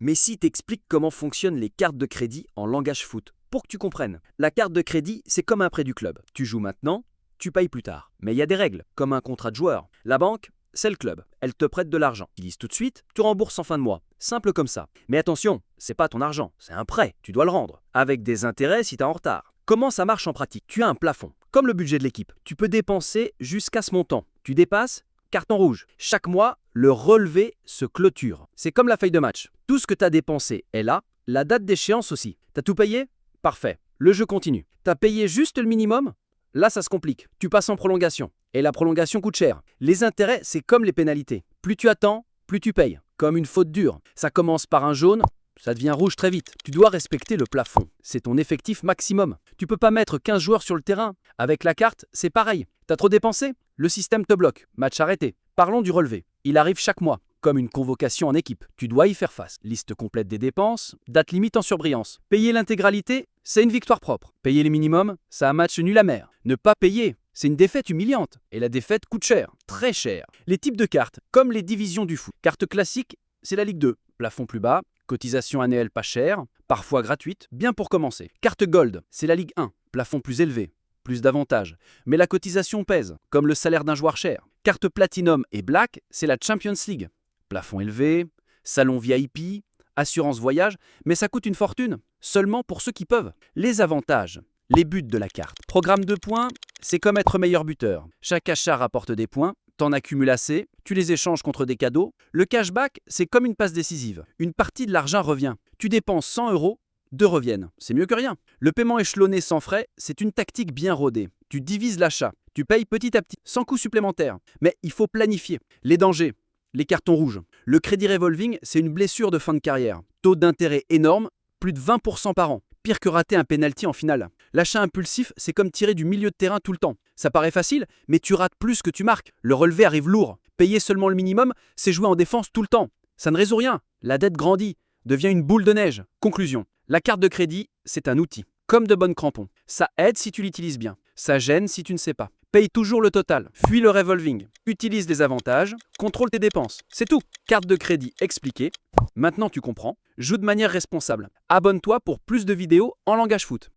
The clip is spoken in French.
Messi t'explique comment fonctionnent les cartes de crédit en langage foot, pour que tu comprennes. La carte de crédit, c'est comme un prêt du club. Tu joues maintenant, tu payes plus tard. Mais il y a des règles, comme un contrat de joueur. La banque, c'est le club. Elle te prête de l'argent. Tu utilises tout de suite, tu rembourses en fin de mois. Simple comme ça. Mais attention, c'est pas ton argent, c'est un prêt. Tu dois le rendre. Avec des intérêts si tu es en retard. Comment ça marche en pratique? Tu as un plafond, comme le budget de l'équipe. Tu peux dépenser jusqu'à ce montant. Tu dépasses, carton rouge. Chaque mois, le relevé se clôture. C'est comme la feuille de match. Tout ce que tu as dépensé est là, la date d'échéance aussi. T'as tout payé? Parfait. Le jeu continue. T'as payé juste le minimum? Là, ça se complique. Tu passes en prolongation. Et la prolongation coûte cher. Les intérêts, c'est comme les pénalités. Plus tu attends, plus tu payes. Comme une faute dure. Ça commence par un jaune, ça devient rouge très vite. Tu dois respecter le plafond. C'est ton effectif maximum. Tu peux pas mettre 15 joueurs sur le terrain. Avec la carte, c'est pareil. T'as trop dépensé? Le système te bloque. Match arrêté. Parlons du relevé. Il arrive chaque mois, comme une convocation en équipe. Tu dois y faire face. Liste complète des dépenses, date limite en surbrillance. Payer l'intégralité, c'est une victoire propre. Payer les minimums, c'est un match nul amer. Ne pas payer, c'est une défaite humiliante. Et la défaite coûte cher, très cher. Les types de cartes, comme les divisions du foot. Carte classique, c'est la Ligue 2. Plafond plus bas, cotisation annuelle pas chère, parfois gratuite, bien pour commencer. Carte Gold, c'est la Ligue 1. Plafond plus élevé, plus d'avantages. Mais la cotisation pèse, comme le salaire d'un joueur cher. Carte Platinum et Black, c'est la Champions League. Plafond élevé, salon VIP, assurance voyage, mais ça coûte une fortune, seulement pour ceux qui peuvent. Les avantages, les buts de la carte. Programme de points, c'est comme être meilleur buteur. Chaque achat rapporte des points, t'en accumules assez, tu les échanges contre des cadeaux. Le cashback, c'est comme une passe décisive. Une partie de l'argent revient. Tu dépenses 100 €, 2 reviennent. C'est mieux que rien. Le paiement échelonné sans frais, c'est une tactique bien rodée. Tu divises l'achat, tu payes petit à petit, sans coût supplémentaire. Mais il faut planifier. Les dangers, les cartons rouges. Le crédit revolving, c'est une blessure de fin de carrière. Taux d'intérêt énorme, plus de 20% par an. Pire que rater un penalty en finale. L'achat impulsif, c'est comme tirer du milieu de terrain tout le temps. Ça paraît facile, mais tu rates plus que tu marques. Le relevé arrive lourd. Payer seulement le minimum, c'est jouer en défense tout le temps. Ça ne résout rien. La dette grandit, devient une boule de neige. Conclusion. La carte de crédit, c'est un outil. Comme de bons crampons. Ça aide si tu l'utilises bien. Ça gêne si tu ne sais pas. Paye toujours le total. Fuis le revolving. Utilise les avantages. Contrôle tes dépenses. C'est tout. Carte de crédit expliquée. Maintenant tu comprends. Joue de manière responsable. Abonne-toi pour plus de vidéos en langage foot.